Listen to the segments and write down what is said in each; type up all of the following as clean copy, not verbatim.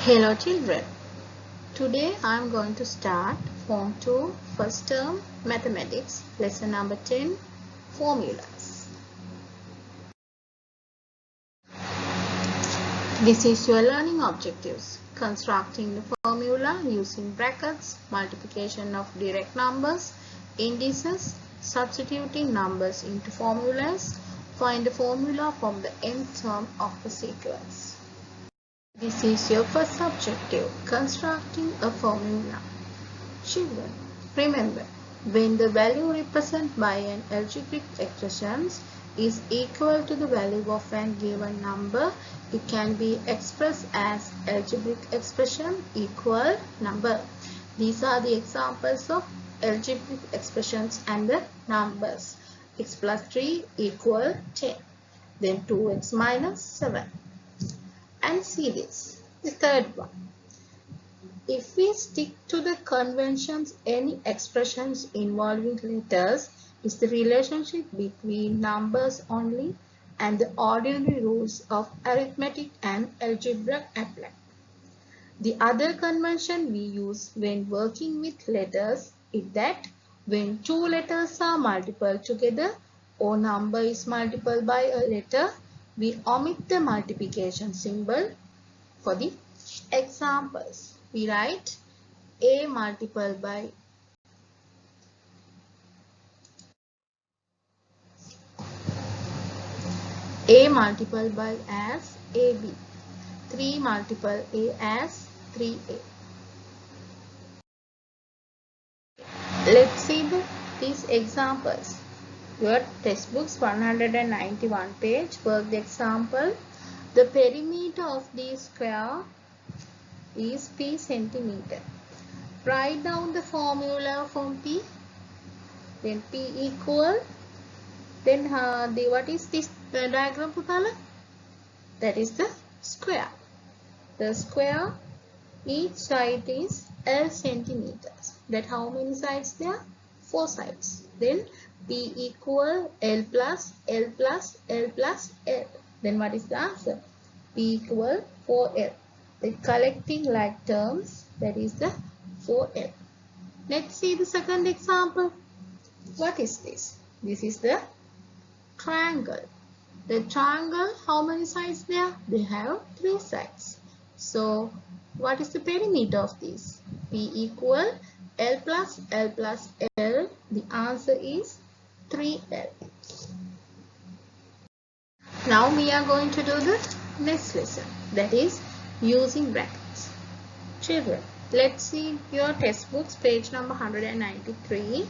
Hello children, today I am going to start Form 2 First Term Mathematics Lesson number 10 Formulas. This is your learning objectives: constructing the formula using brackets, multiplication of direct numbers, indices, substituting numbers into formulas, find the formula from the nth term of the sequence. This is your first objective, constructing a formula. Children, remember, when the value represented by an algebraic expression is equal to the value of a given number, it can be expressed as algebraic expression equal number. These are the examples of algebraic expressions and the numbers. X plus 3 equal 10. Then 2x minus 7. And see this, the third one. If we stick to the conventions, any expressions involving letters is the relationship between numbers only, and the ordinary rules of arithmetic and algebra apply. The other convention we use when working with letters is that when two letters are multiplied together or number is multiplied by a letter, we omit the multiplication symbol. For the examples, we write A multiplied by as AB, 3 multiplied A as 3A. Let's see these examples. Your textbook's 191 page, work the example. The perimeter of the square is P centimeter. Write down the formula from P. Then P equal. Then what is this diagram, Putala? That is the square. The square, each side is L centimeters. That how many sides there? 4 sides. Then P equal L plus L plus L plus L. Then what is the answer? P equal 4L. The collecting like terms, that is the 4L. Let's see the second example. What is this? This is the triangle. The triangle, how many sides there? They have 3 sides. So, what is the perimeter of this? P equal L plus L plus L. The answer is 3L. Now we are going to do the next lesson, that is using brackets. Children, let's see your textbooks, page number 193.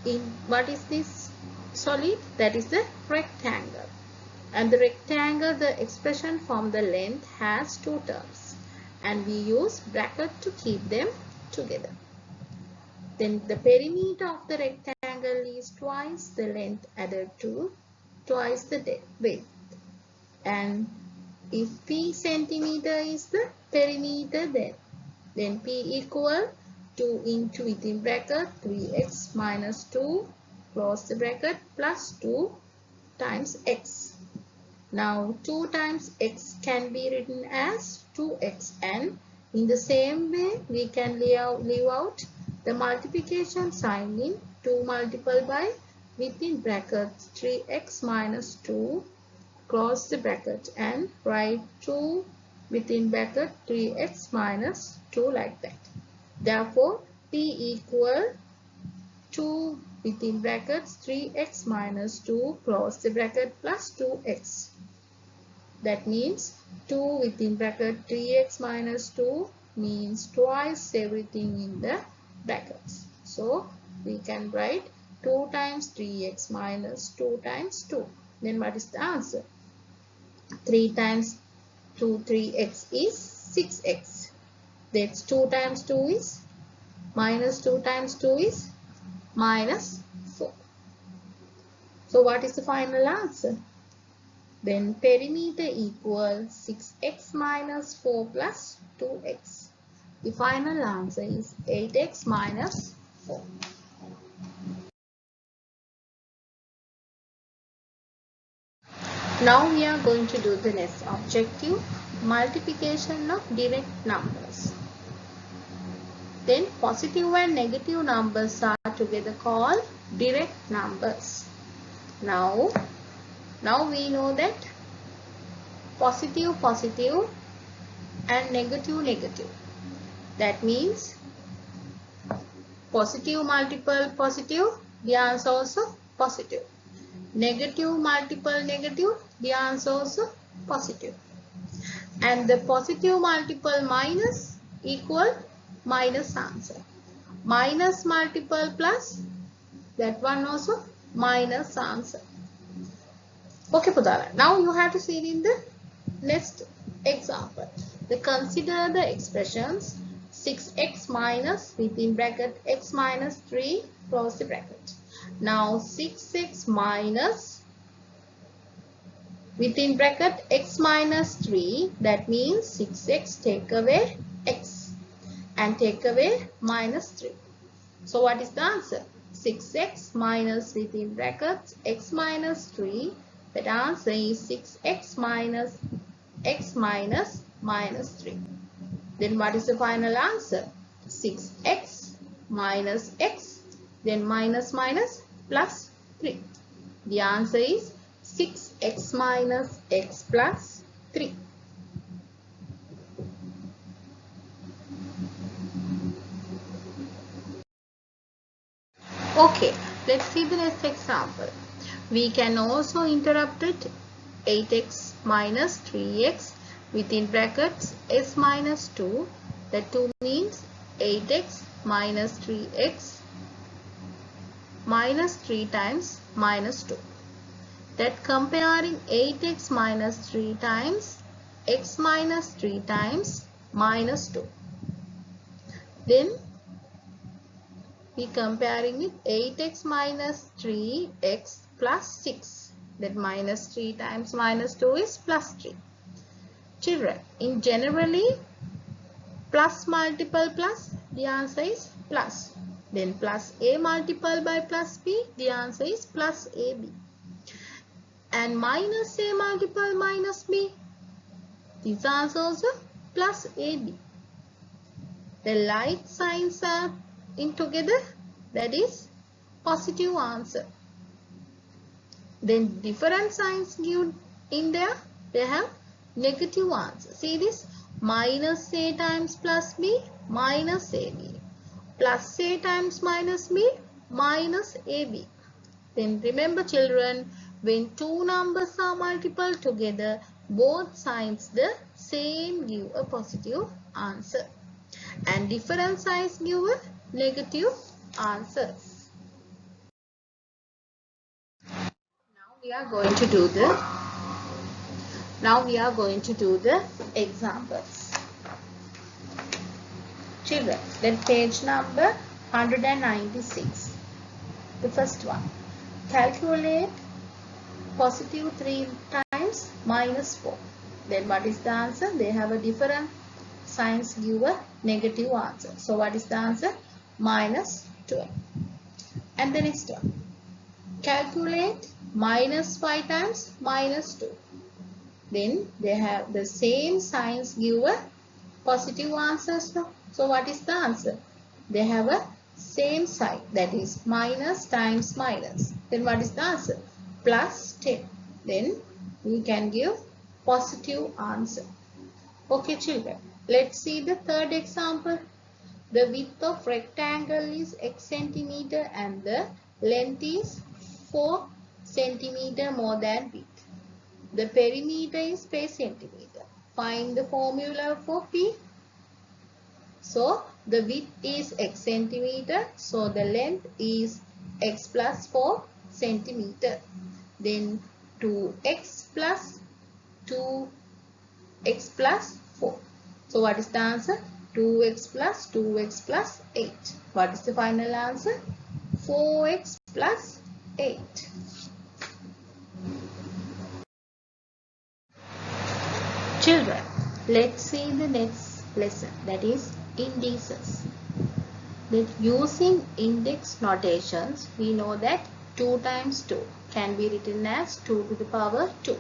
In what is this solid? That is the rectangle. And the rectangle, the expression from the length has 2 terms, and we use bracket to keep them together. Then the perimeter of the rectangle is twice the length added to twice the width. And if P centimeter is the perimeter, then P equal 2 into within bracket 3x minus 2 close the bracket plus 2 times x. Now 2 times x can be written as 2x, and in the same way we can leave out the multiplication sign in 2 multiplied by within bracket 3x minus 2 close the bracket and write 2 within bracket 3x minus 2 like that. Therefore, P equal 2 within brackets 3x minus 2 close the bracket plus 2x. That means 2 within bracket 3x minus 2 means twice everything in the brackets. So, we can write 2 times 3x minus 2 times 2. Then what is the answer? 3 times 3x is 6x. That's 2 times 2 is minus 2 times 2 is minus 4. So what is the final answer? Then perimeter equals 6x minus 4 plus 2x. The final answer is 8x minus 4. Now we are going to do the next objective, multiplication of direct numbers. Then positive and negative numbers are together called direct numbers. Now we know that positive and negative. That means positive multiple positive, the answer also positive. Negative multiple negative, the answer also positive. And the positive multiple minus equal minus answer. Minus multiple plus, that one also minus answer. Okay, Pudala. Now you have to see it in the next example. Consider the expressions 6x minus within bracket x minus 3 close the bracket. Now 6x minus within bracket x minus 3, that means 6x take away x and take away minus 3. So what is the answer? 6x minus within brackets x minus 3. That answer is 6x minus x minus minus 3. Then what is the final answer? 6x minus x, then minus minus plus 3. The answer is 6x minus x plus 3. Okay, let's see the next example. We can also interrupt it 8x minus 3x within brackets s minus 2. That 2 means 8x minus 3x minus 3 times minus 2. That comparing 8x minus 3 times x minus 3 times minus 2. Then we comparing with 8x minus 3x plus 6. That minus 3 times minus 2 is plus 3. Children, in generally plus multiple plus, the answer is plus. Then plus a multiple by plus b, the answer is plus ab. And minus a multiple minus b, this answer also plus ab. The like signs are in together, that is positive answer. Then different signs give in there, they have negative answer. See this, minus a times plus b minus ab, plus a times minus b minus ab. Then remember children, when two numbers are multiple together, both signs the same give a positive answer. And different signs give a negative answers. Now we are going to do the examples. Children, then page number 196. The first one. Calculate positive 3 times minus 4. Then what is the answer? They have a different signs give a negative answer. So what is the answer? Minus 12. And the next one. Calculate minus 5 times minus 2. Then they have the same signs give a positive answers. So what is the answer? They have a same sign, that is minus times minus. Then what is the answer? Plus 10. Then we can give positive answer. Okay children, let's see the third example. The width of rectangle is x centimeter and the length is 4 centimeter more than width. The perimeter is 5 centimeter. Find the formula for P. So the width is x centimeter. So the length is x plus 4 centimeter. Then 2x plus 2x plus 4. So what is the answer? 2x plus 8. What is the final answer? 4x plus 8. Children, let's see the next lesson, that is indices. That using index notations, we know that 2 times 2 can be written as 2 to the power 2.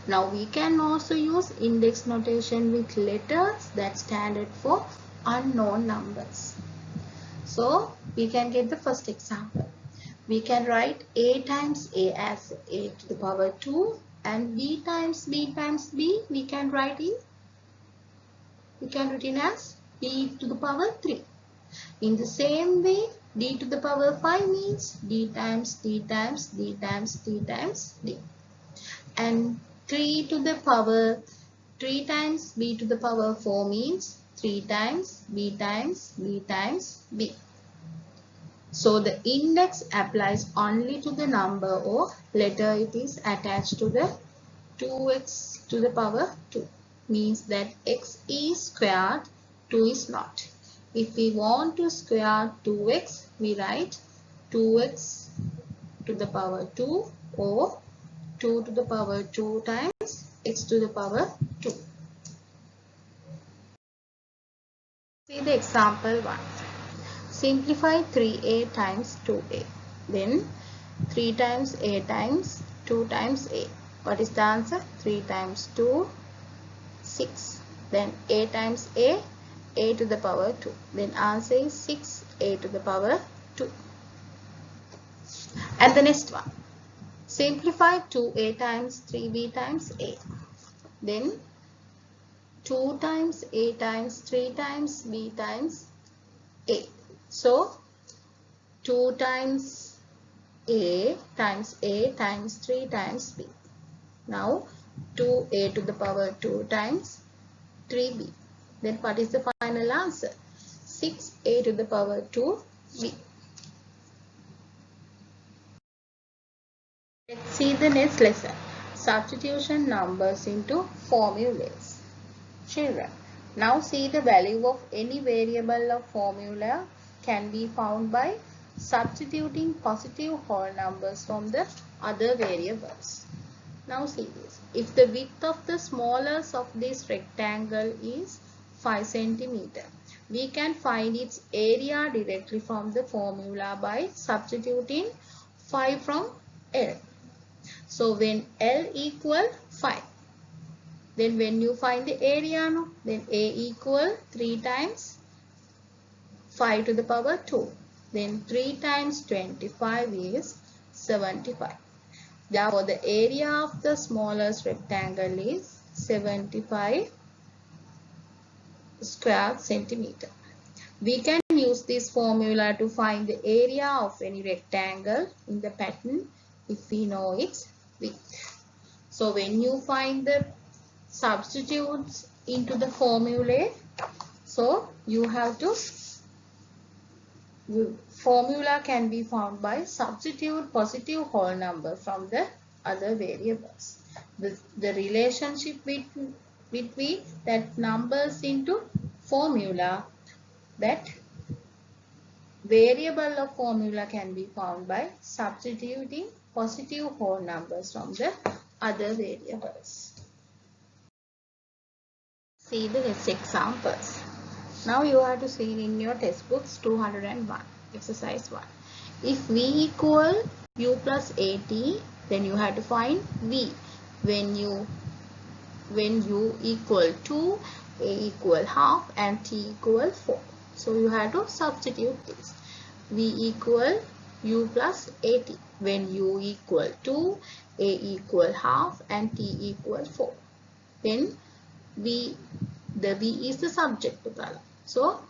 Now we can also use index notation with letters that stand for unknown numbers. So we can get the first example. We can write a times a as a to the power 2, and b times b times b we can write as b to the power 3. In the same way, d to the power 5 means d times d times d times d times d. And 3 times b to the power 4 means 3 times b times b times b. So the index applies only to the number or letter it is attached to the 2x to the power 2. Means that x is squared, 2 is not. If we want to square 2x, we write 2x to the power 2 or 2 to the power 2 times x to the power 2. See the example 1. Simplify 3a times 2a. Then 3 times a times 2 times a. What is the answer? 3 times 2, 6. Then a times a to the power 2. Then answer is 6a to the power 2. And the next one. Simplify 2a times 3b times a. Then 2 times a times 3 times b times a. So 2 times a times 3 times b. Now 2a to the power 2 times 3b. Then what is the final answer? 6a to the power 2b. Let's see the next lesson. Substitution numbers into formulas. Children, now see the value of any variable of formula can be found by substituting positive whole numbers from the other variables. Now see this. If the width of the smallest of this rectangle is 5 cm, we can find its area directly from the formula by substituting 5 from L. So when L equal 5, then when you find the area, then A equal 3 times 5 to the power 2. Then 3 times 25 is 75. Therefore, the area of the smallest rectangle is 75 square centimeter. We can use this formula to find the area of any rectangle in the pattern if we know its width. So when you find the substitutes into the formula, so you have to, formula can be found by substitute positive whole number from the other variables. The relationship between that numbers into formula, that variable of formula can be found by substituting positive whole numbers from the other variables. See the next examples. Now you have to see in your textbooks 201, exercise 1. If v equal u plus at, then you have to find v when u equal 2, a equal half and t equal 4. So you have to substitute this. V equal u plus at when u equal 2, a equal half and t equal 4. Then the v is the subject column. So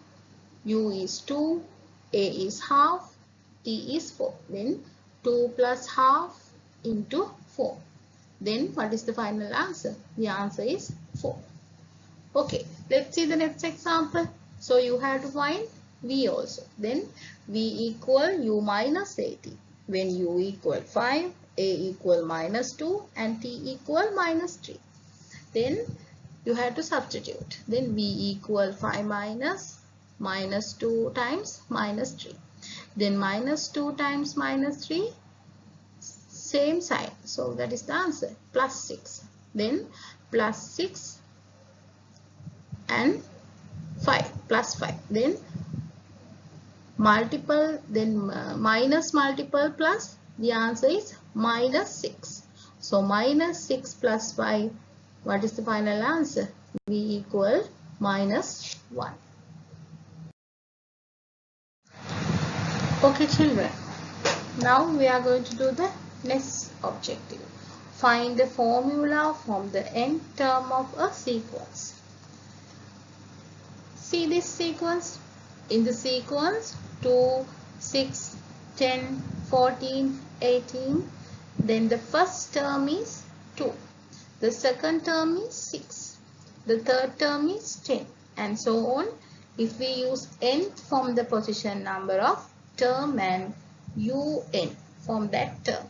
u is 2, a is half, t is 4. Then 2 plus half into 4. Then what is the final answer? The answer is 4. Okay, let's see the next example. So you have to find v also. Then v equal u minus at when u equal 5, a equal minus 2 and t equal minus 3. Then you have to substitute. Then v equal 5 minus 2 times minus 3. Then minus 2 times minus 3, same sign. So that is the answer, plus 6. Then plus 6 and 5, plus 5. Then multiple, then minus multiple plus, the answer is minus 6. So minus 6 plus 5, what is the final answer? V equal minus 1. Okay children, now we are going to do the next objective. Find the formula from the nth term of a sequence. See this sequence? In the sequence 2, 6, 10, 14, 18. Then the first term is 2. The second term is 6. The third term is 10. And so on. If we use n from the position number of term and un from that term,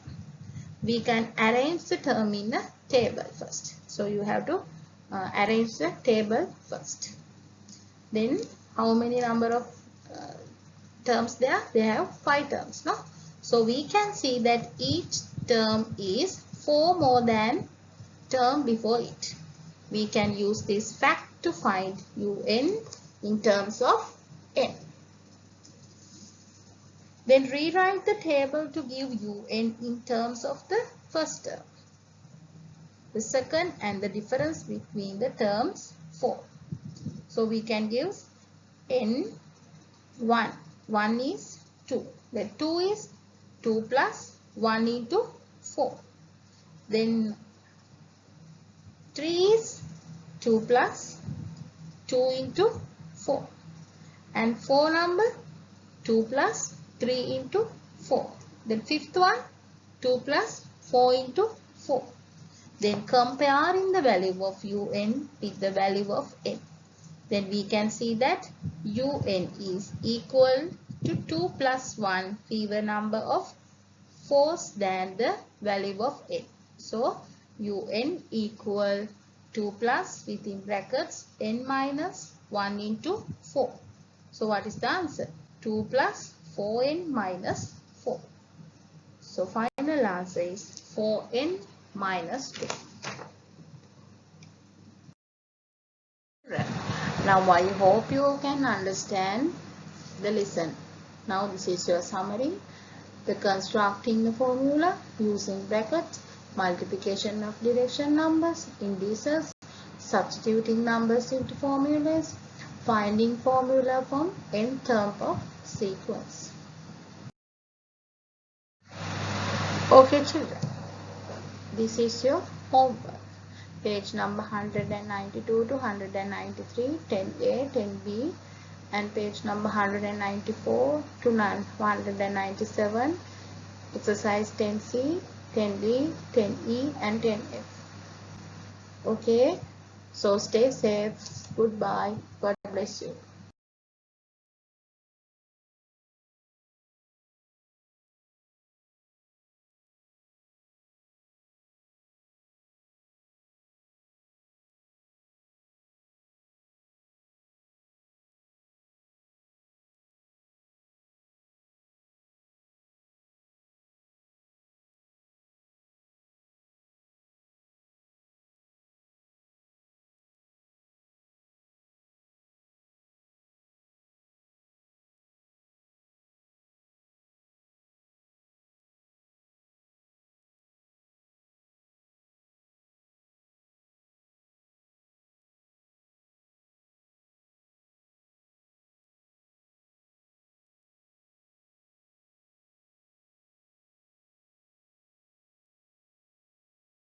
we can arrange the term in a table first. So you have to arrange the table first. Then how many number of terms there? They have 5 terms, no? So we can see that each term is 4 more than term before it. We can use this fact to find un in terms of n. Then rewrite the table to give un in terms of the first term, the second, and the difference between the terms 4. So we can give n 1. 1 is 2. Then 2 is 2 plus 1 into 4. Then 3 is 2 plus 2 into 4. And 4 number 2 plus 3 into 4. Then fifth one 2 plus 4 into 4. Then comparing the value of un with the value of n. Then we can see that un is equal to 2 plus 1 fewer number of 4s than the value of n. So un equal 2 plus within brackets n minus 1 into 4. So what is the answer? 2 plus 4n minus 4. So final answer is 4n minus 2. Now I hope you can understand the lesson. Now this is your summary. The constructing the formula using brackets, multiplication of direction numbers, indices, substituting numbers into formulas, finding formula from n term of sequence. Okay children, this is your homework. Page number 192 to 193, 10A, 10B, and page number 194 to 197, exercise 10C, 10D, 10E, and 10F. Okay, so stay safe. Goodbye. God bless you.